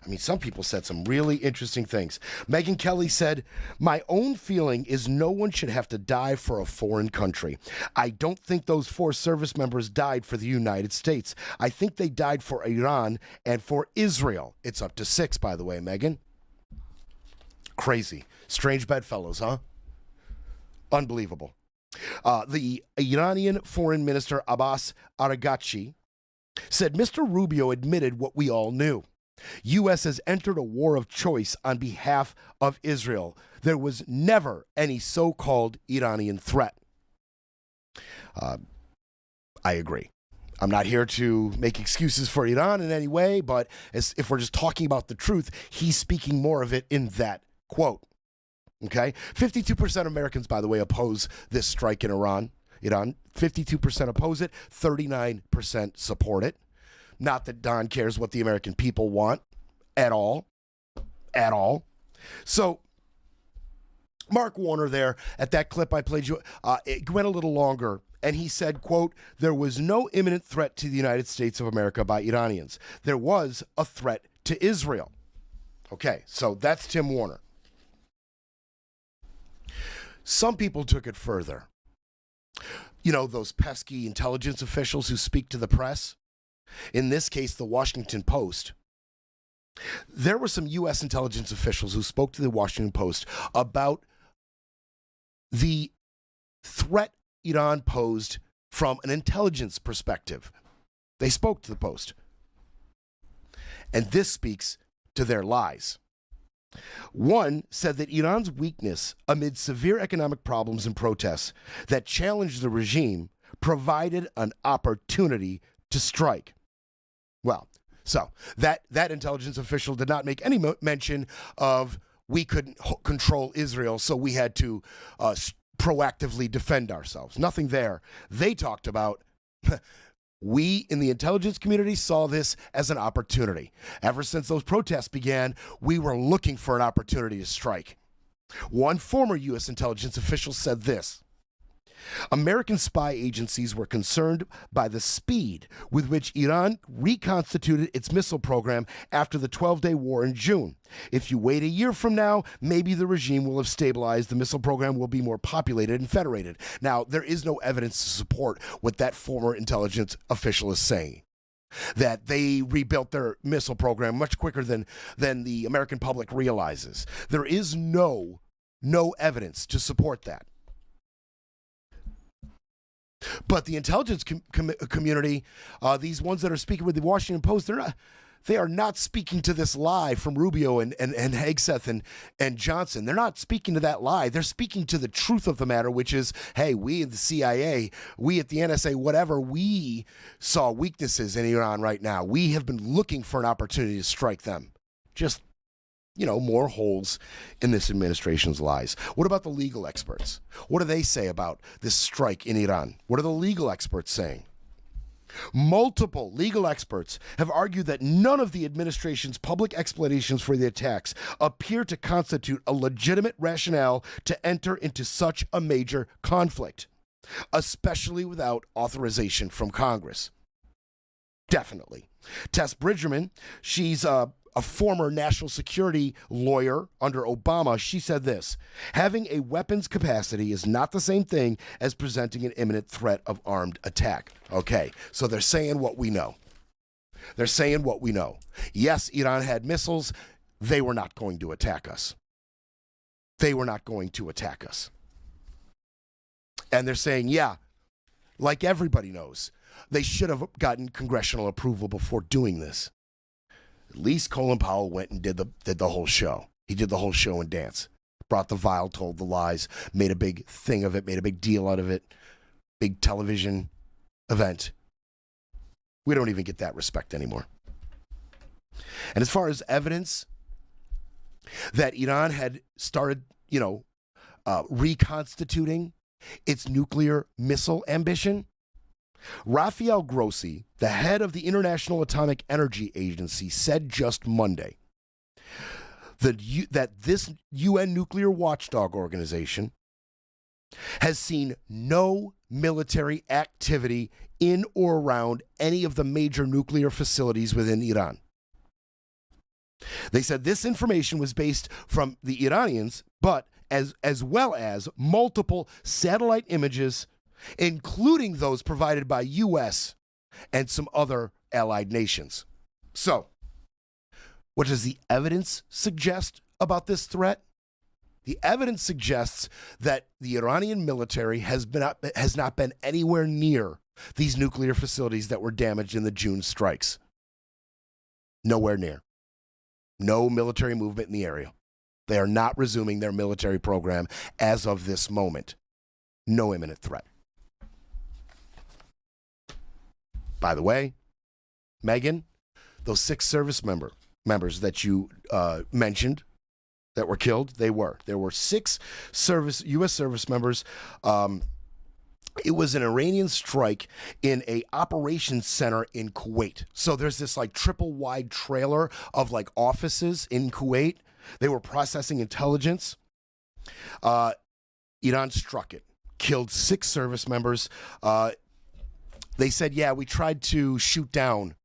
I mean, some people said some really interesting things. Megyn Kelly said, "My own feeling is no one should have to die for a foreign country. I don't think those 4 service members died for the United States. I think they died for Iran and for Israel." It's up to 6, by the way, Megyn. Crazy. Strange bedfellows, huh? Unbelievable. The Iranian Foreign Minister Abbas Araghchi said Mr. Rubio admitted what we all knew. U.S. has entered a war of choice on behalf of Israel. There was never any so-called Iranian threat. I agree. I'm not here to make excuses for Iran in any way, but if we're just talking about the truth, he's speaking more of it in that quote. Okay? 52% of Americans, by the way, oppose this strike in Iran. 52% oppose it, 39% support it. Not that Don cares what the American people want at all. At all. So, Mark Warner there, at that clip I played you, it went a little longer, and he said, quote, "There was no imminent threat to the United States of America by Iranians. There was a threat to Israel." Okay, so that's Tim Warner. Some people took it further. You know, those pesky intelligence officials who speak to the press? In this case, the Washington Post. There were some U.S. intelligence officials who spoke to the Washington Post about the threat Iran posed from an intelligence perspective. They spoke to the Post. And this speaks to their lies. One said that Iran's weakness amid severe economic problems and protests that challenged the regime provided an opportunity to strike. Well, so that intelligence official did not make any mention of we couldn't control Israel, so we had to proactively defend ourselves. Nothing there. They talked about we in the intelligence community saw this as an opportunity. Ever since those protests began, we were looking for an opportunity to strike. One former U.S. intelligence official said this: American spy agencies were concerned by the speed with which Iran reconstituted its missile program after the 12-day war in June. If you wait a year from now, maybe the regime will have stabilized, the missile program will be more populated and federated. Now, there is no evidence to support what that former intelligence official is saying, that they rebuilt their missile program much quicker than the American public realizes. There is no evidence to support that. But the intelligence community, these ones that are speaking with the Washington Post, they are not speaking to this lie from Rubio and Hegseth and Johnson. They're not speaking to that lie. They're speaking to the truth of the matter, which is, hey, we at the CIA, we at the NSA, whatever, we saw weaknesses in Iran right now. We have been looking for an opportunity to strike them. Just, more holes in this administration's lies. What about the legal experts? What do they say about this strike in Iran? What are the legal experts saying? Multiple legal experts have argued that none of the administration's public explanations for the attacks appear to constitute a legitimate rationale to enter into such a major conflict. especially without authorization from Congress. Definitely. Tess Bridgerman, she's a former national security lawyer under Obama. She said this: having a weapons capacity is not the same thing as presenting an imminent threat of armed attack. Okay, so they're saying what we know. They're saying what we know. Yes, Iran had missiles. They were not going to attack us. They were not going to attack us. And they're saying, yeah, like everybody knows, they should have gotten congressional approval before doing this. At least Colin Powell went and did the whole show. He did the whole show and dance. Brought the vial, told the lies, made a big thing of it, made a big deal out of it. Big television event. We don't even get that respect anymore. And as far as evidence that Iran had started, reconstituting its nuclear missile ambition, Rafael Grossi, the head of the International Atomic Energy Agency, said just Monday that this UN nuclear watchdog organization has seen no military activity in or around any of the major nuclear facilities within Iran. They said this information was based from the Iranians, but as well as multiple satellite images, including those provided by U.S. and some other allied nations. So, what does the evidence suggest about this threat? The evidence suggests that the Iranian military has not been anywhere near these nuclear facilities that were damaged in the June strikes. Nowhere near. No military movement in the area. They are not resuming their military program as of this moment. No imminent threat. By the way, Megan, those 6 service members that you mentioned that were killed, there were 6 U.S. service members. It was an Iranian strike in a operations center in Kuwait. So there's this like triple wide trailer of like offices in Kuwait. They were processing intelligence. Iran struck it, killed 6 service members. They said, yeah, we tried to shoot down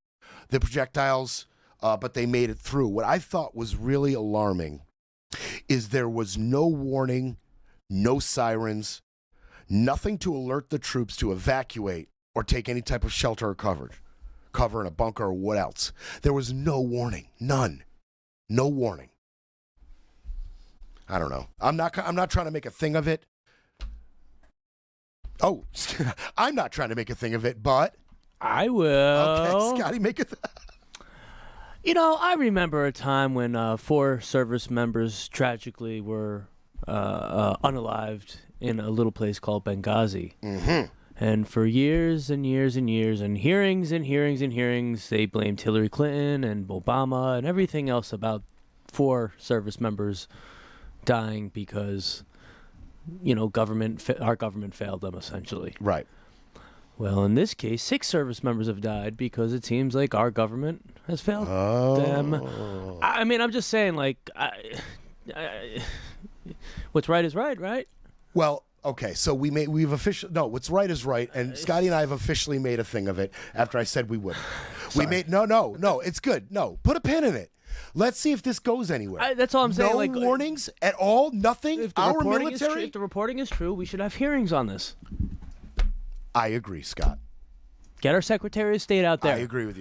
the projectiles, but they made it through. What I thought was really alarming is there was no warning, no sirens, nothing to alert the troops to evacuate or take any type of shelter or cover in a bunker or what else. There was no warning, none, no warning. I don't know. I'm not trying to make a thing of it. Oh, I'm not trying to make a thing of it, but I will. Okay, Scotty, make it. I remember a time when 4 service members tragically were unalived in a little place called Benghazi. Mm-hmm. And for years and years and years and hearings, they blamed Hillary Clinton and Obama and everything else about 4 service members dying because, our government failed them, essentially. Right. Well, in this case, 6 service members have died because it seems like our government has failed them. I mean, I'm just saying, what's right is right, right? Well, okay, so what's right is right, and Scotty and I have officially made a thing of it after I said we would. No, it's good. No, put a pin in it. Let's see if this goes anywhere. That's all I'm saying. No warnings at all? Nothing? If the reporting is true, we should have hearings on this. I agree, Scott. Get our Secretary of State out there. I agree with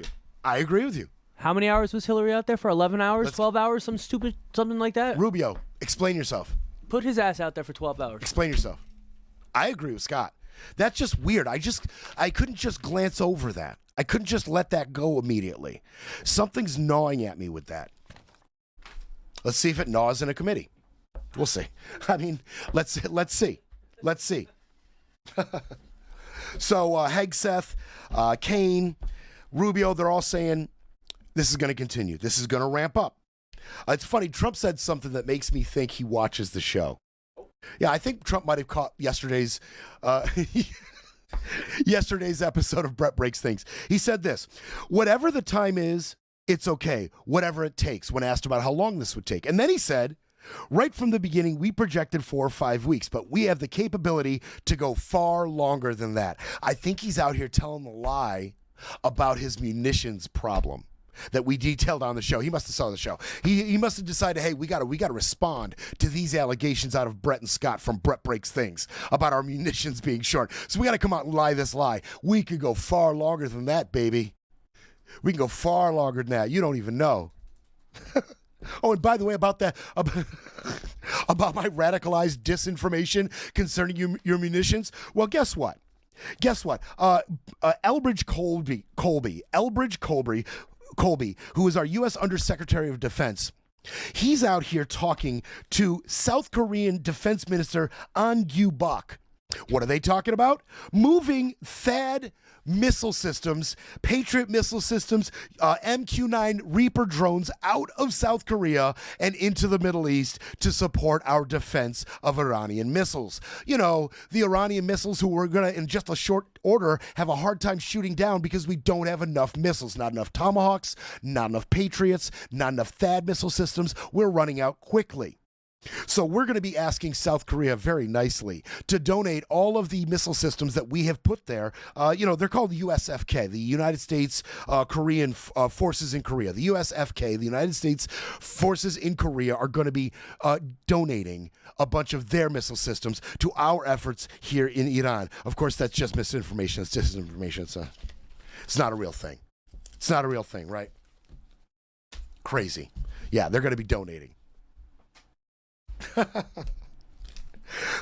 you. How many hours was Hillary out there for? 11 hours? 12 hours? Something like that? Rubio, explain yourself. Put his ass out there for 12 hours. Explain yourself. I agree with Scott. That's just weird. I couldn't just glance over that. I couldn't just let that go immediately. Something's gnawing at me with that. Let's see if it gnaws in a committee. We'll see. I mean, let's see. So Hegseth, Kane, Rubio, they're all saying this is going to continue. This is going to ramp up. It's funny. Trump said something that makes me think he watches the show. Yeah, I think Trump might have caught yesterday's episode of Brett Breaks Things. He said this: whatever the time is, it's okay. Whatever it takes, when asked about how long this would take. And then he said, Right from the beginning, we projected 4 or 5 weeks, but we have the capability to go far longer than that. I think he's out here telling the lie about his munitions problem that we detailed on the show. He must have saw the show. He must have decided, hey, we got to respond to these allegations out of Brett and Scott from Brett Breaks Things about our munitions being short. So we got to come out and lie this lie. We could go far longer than that, baby. We can go far longer than that. You don't even know. Oh, and by the way, about that, about my radicalized disinformation concerning your munitions. Well, guess what? Elbridge Colby, who is our U.S. Undersecretary of Defense, he's out here talking to South Korean Defense Minister An Gyu-bak. What are they talking about? Moving THAAD missile systems, Patriot missile systems, MQ-9 Reaper drones out of South Korea and into the Middle East to support our defense of Iranian missiles. You know, the Iranian missiles who we're going to, in just a short order, have a hard time shooting down because we don't have enough missiles, not enough Tomahawks, not enough Patriots, not enough THAAD missile systems. We're running out quickly. So we're going to be asking South Korea very nicely to donate all of the missile systems that we have put there. They're called the USFK, the United States Korean Forces in Korea. The USFK, the United States Forces in Korea, are going to be donating a bunch of their missile systems to our efforts here in Iran. Of course, that's just misinformation. It's disinformation. It's not a real thing. It's not a real thing, right? Crazy. Yeah, they're going to be donating.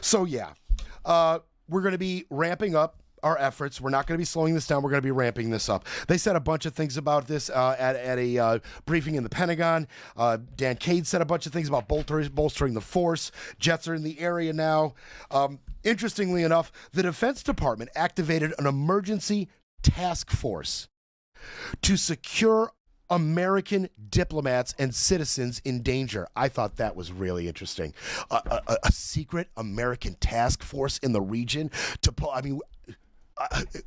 So we're going to be ramping up our efforts. We're not going to be slowing this down. We're going to be ramping this up. They said a bunch of things about this at a briefing in the Pentagon. Dan Cade said a bunch of things about bolstering the force. Jets are in the area now. Interestingly enough, the Defense Department activated an emergency task force to secure American diplomats and citizens in danger. I thought that was really interesting. A secret American task force in the region to pull. I mean,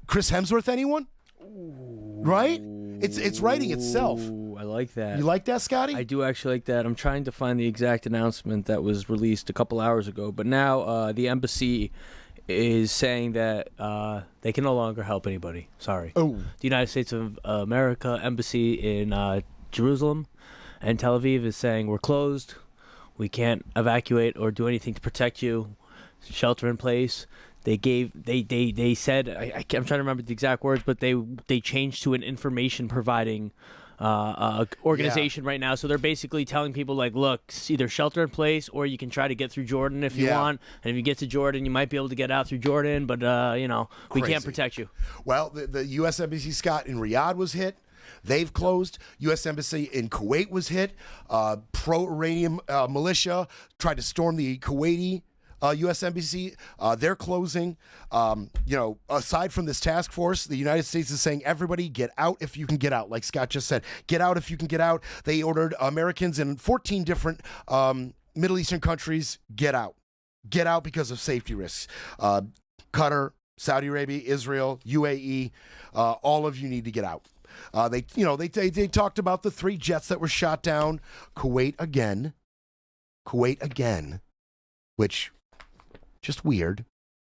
Chris Hemsworth, anyone? Ooh. Right? It's writing itself. Ooh, I like that. You like that, Scotty? I do actually like that. I'm trying to find the exact announcement that was released a couple hours ago, but now the embassy is saying that they can no longer help anybody. Sorry. Oh. The United States of America Embassy in Jerusalem and Tel Aviv is saying we're closed. We can't evacuate or do anything to protect you. Shelter in place. They said I'm trying to remember the exact words, but they changed to an information providing organization right now. So they're basically telling people, like, look, either shelter in place or you can try to get through Jordan if you want. And if you get to Jordan, you might be able to get out through Jordan, but, we can't protect you. Well, the U.S. Embassy, Scott, in Riyadh was hit. They've closed. U.S. Embassy in Kuwait was hit. Pro-Iranian militia tried to storm the Kuwaiti U.S. Embassy. They're closing. Aside from this task force, the United States is saying, everybody get out if you can get out. Like Scott just said, get out if you can get out. They ordered Americans in 14 different Middle Eastern countries, get out. Get out because of safety risks. Qatar, Saudi Arabia, Israel, UAE, all of you need to get out. They talked about the 3 jets that were shot down. Kuwait again, which just weird.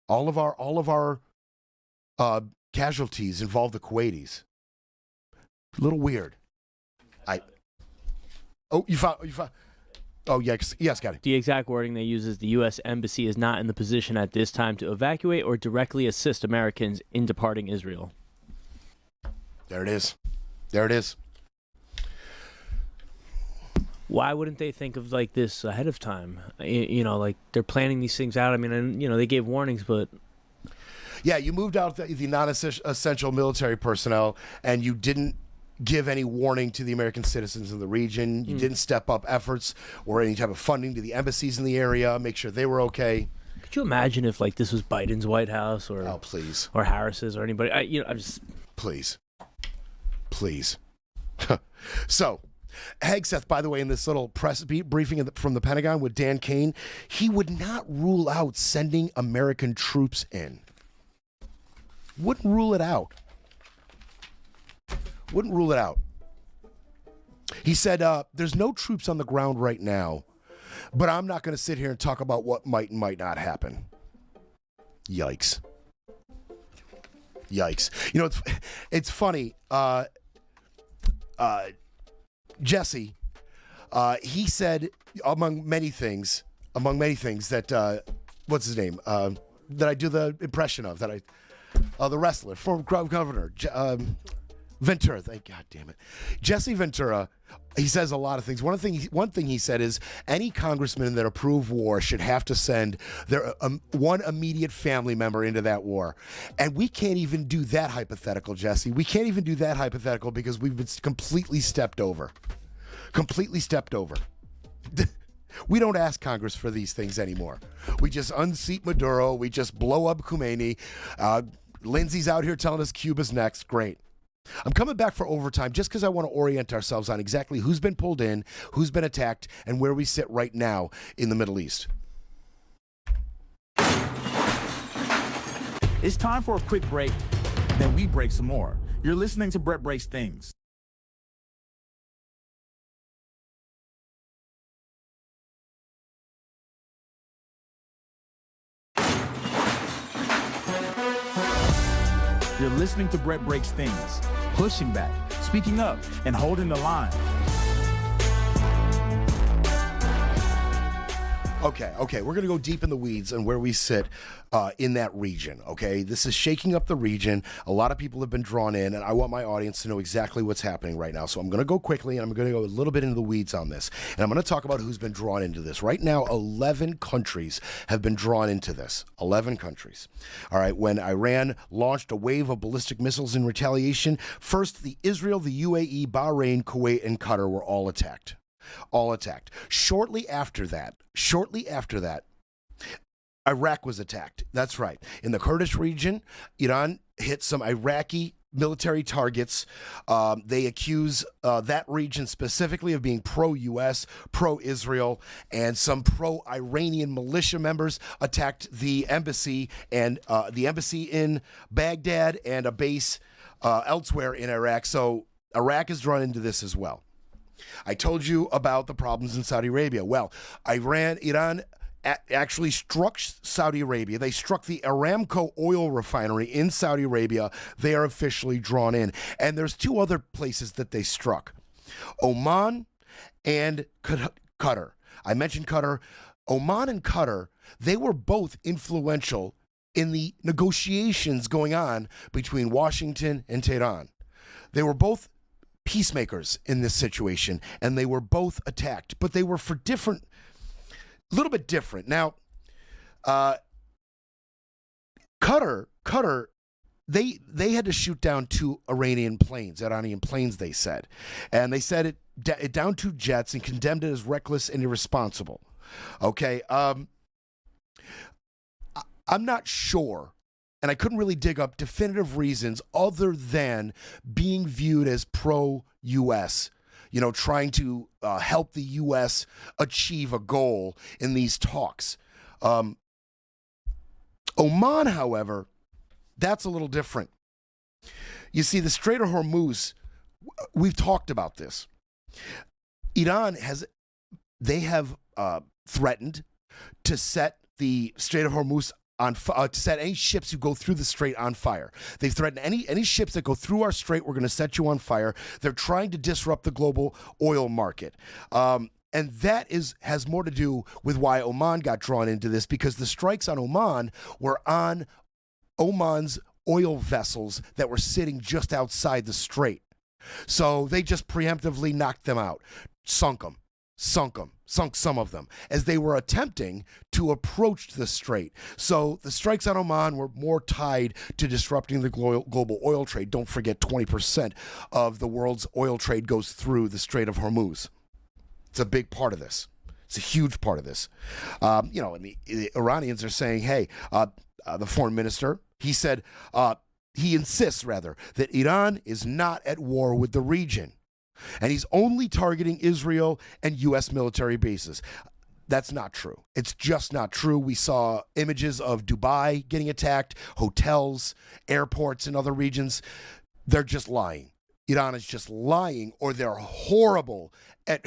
All of our casualties involve the Kuwaitis. A little weird. You found. Oh, yes, got it. The exact wording they use is the U.S. Embassy is not in the position at this time to evacuate or directly assist Americans in departing Israel. There it is. Why wouldn't they think of like this ahead of time? Like they're planning these things out. I mean, and they gave warnings, but yeah, you moved out the non-essential military personnel, and you didn't give any warning to the American citizens in the region. You didn't step up efforts or any type of funding to the embassies in the area, make sure they were okay. Could you imagine if like this was Biden's White House or please, or Harris's or anybody? I'm just please. So. Hegseth, by the way, in this little press briefing from the Pentagon with Dan Kane, he would not rule out sending American troops in. Wouldn't rule it out. He said, there's no troops on the ground right now But I'm not going to sit here and talk about what might and might not happen. Yikes. Yikes. You know, it's funny. Jesse, he said, among many things that, what's his name? That I do the impression of, the wrestler, former governor, Ventura. God damn it. Jesse Ventura, he says a lot of things. One thing he said is any congressman that approve war should have to send their one immediate family member into that war. And we can't even do that hypothetical, Jesse. We can't even do that hypothetical because we've been completely stepped over. Completely stepped over. We don't ask Congress for these things anymore. We just unseat Maduro. We just blow up Khomeini. Lindsay's out here telling us Cuba's next. Great. I'm coming back for overtime just because I want to orient ourselves on exactly who's been pulled in, who's been attacked, and where we sit right now in the Middle East. It's time for a quick break, then we break some more. You're listening to Brett Breaks Things. You're listening to Brett Breaks Things, pushing back, speaking up, and holding the line. Okay, we're going to go deep in the weeds and where we sit in that region, okay? This is shaking up the region. A lot of people have been drawn in, and I want my audience to know exactly what's happening right now. So I'm going to go quickly, and I'm going to go a little bit into the weeds on this. And I'm going to talk about who's been drawn into this. Right now, 11 countries have been drawn into this. 11 countries. All right, when Iran launched a wave of ballistic missiles in retaliation, first the Israel, the UAE, Bahrain, Kuwait, and Qatar were all attacked. Shortly after that, Iraq was attacked. That's right. In the Kurdish region, Iran hit some Iraqi military targets. They accuse that region specifically of being pro-U.S., pro-Israel, and some pro-Iranian militia members attacked the embassy and the embassy in Baghdad and a base elsewhere in Iraq. So Iraq is drawn into this as well. I told you about the problems in Saudi Arabia. Well, Iran actually struck Saudi Arabia. They struck the Aramco oil refinery in Saudi Arabia. They are officially drawn in. And there's two other places that they struck. Oman and Qatar. I mentioned Qatar. Oman and Qatar, they were both influential in the negotiations going on between Washington and Tehran. They were both peacemakers in this situation, and they were both attacked, but they were for a little bit different. Now, Qatar, they had to shoot down two Iranian planes, they said, and they said it down two jets and condemned it as reckless and irresponsible. Okay, I'm not sure. And I couldn't really dig up definitive reasons other than being viewed as pro-U.S., trying to help the U.S. achieve a goal in these talks. Oman, however, that's a little different. You see, the Strait of Hormuz, we've talked about this. Iran they have threatened to set the Strait of Hormuz to set any ships who go through the strait on fire. They've threatened any ships that go through our strait, we're going to set you on fire. They're trying to disrupt the global oil market. And that has more to do with why Oman got drawn into this, because the strikes on Oman were on Oman's oil vessels that were sitting just outside the strait. So they just preemptively knocked them out, sunk some of them as they were attempting to approach the strait. So the strikes on Oman were more tied to disrupting the global oil trade. Don't forget 20% of the world's oil trade goes through the Strait of Hormuz. It's a big part of this. It's a huge part of this. And the Iranians are saying, hey, the foreign minister, he said, he insists rather that Iran is not at war with the region. And he's only targeting Israel and U.S. military bases. That's not true. It's just not true. We saw images of Dubai getting attacked, hotels, airports in other regions. They're just lying. Iran is just lying, or they're horrible at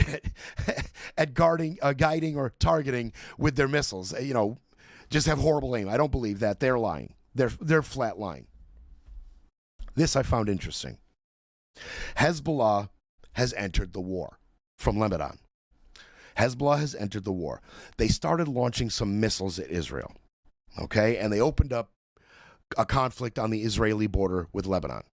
guiding or targeting with their missiles. Just have horrible aim. I don't believe that. They're lying. They're flat lying. This I found interesting. Hezbollah has entered the war from Lebanon. Hezbollah has entered the war. They started launching some missiles at Israel, okay? And they opened up a conflict on the Israeli border with Lebanon.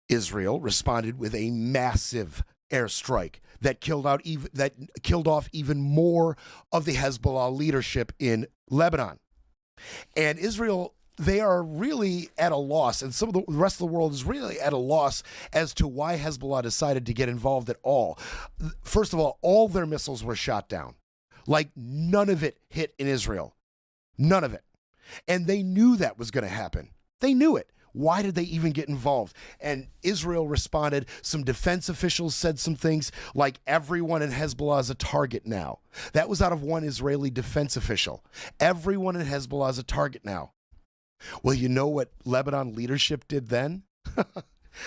Israel responded with a massive airstrike that killed off even more of the Hezbollah leadership in Lebanon. And Israel, they are really at a loss, and some of the rest of the world is really at a loss as to why Hezbollah decided to get involved at all. First of all their missiles were shot down. Like, none of it hit in Israel. None of it. And they knew that was going to happen. They knew it. Why did they even get involved? And Israel responded. Some defense officials said some things like everyone in Hezbollah is a target now. That was out of one Israeli defense official. Everyone in Hezbollah is a target now. Well, you know what Lebanon leadership did then?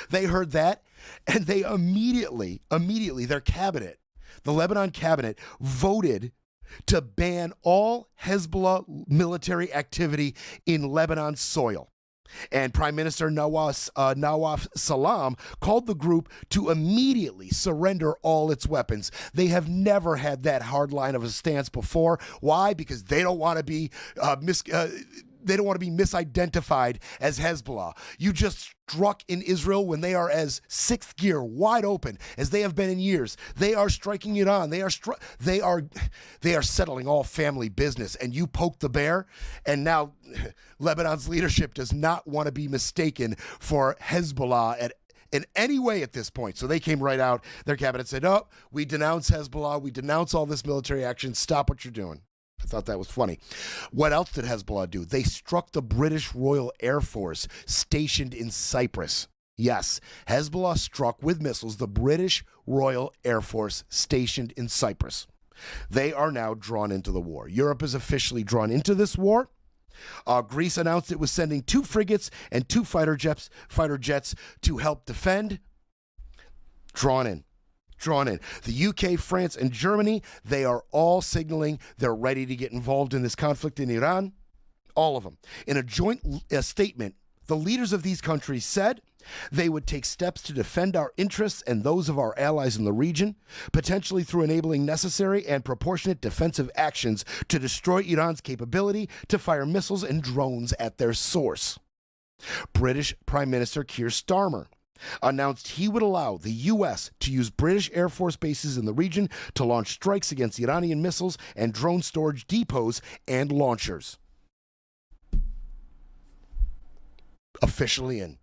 They heard that, and they immediately, their cabinet, the Lebanon cabinet, voted to ban all Hezbollah military activity in Lebanon soil. And Prime Minister Nawaf Salam called the group to immediately surrender all its weapons. They have never had that hard line of a stance before. Why? Because they don't want to be misidentified as Hezbollah. You just struck in Israel when they are as sixth gear, wide open as they have been in years. They are striking Iran. They are settling all family business, and you poke the bear. And now Lebanon's leadership does not want to be mistaken for Hezbollah in any way at this point. So they came right out. Their cabinet said, "Oh, we denounce Hezbollah. We denounce all this military action. Stop what you're doing." I thought that was funny. What else did Hezbollah do? They struck the British Royal Air Force stationed in Cyprus. Yes, Hezbollah struck with missiles the British Royal Air Force stationed in Cyprus. They are now drawn into the war. Europe is officially drawn into this war. Greece announced it was sending 2 frigates and 2 fighter jets to help defend. Drawn in. The UK, France, and Germany, they are all signaling they're ready to get involved in this conflict in Iran. All of them. In a joint statement, the leaders of these countries said they would take steps to defend our interests and those of our allies in the region, potentially through enabling necessary and proportionate defensive actions to destroy Iran's capability to fire missiles and drones at their source. British Prime Minister Keir Starmer announced he would allow the U.S. to use British Air Force bases in the region to launch strikes against Iranian missiles and drone storage depots and launchers. Officially in.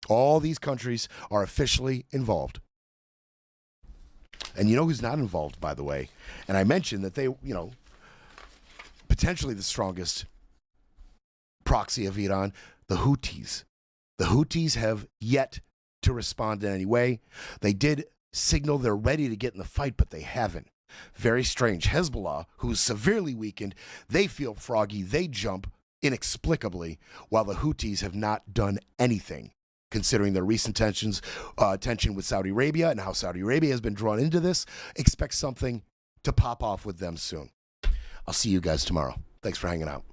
All these countries are officially involved. And you know who's not involved, by the way? And I mentioned that they, potentially the strongest proxy of Iran, the Houthis. The Houthis have yet to respond in any way. They did signal they're ready to get in the fight, but they haven't. Very strange. Hezbollah, who's severely weakened, they feel froggy. They jump inexplicably, while the Houthis have not done anything, considering their recent tension with Saudi Arabia and how Saudi Arabia has been drawn into this. Expect something to pop off with them soon. I'll see you guys tomorrow. Thanks for hanging out.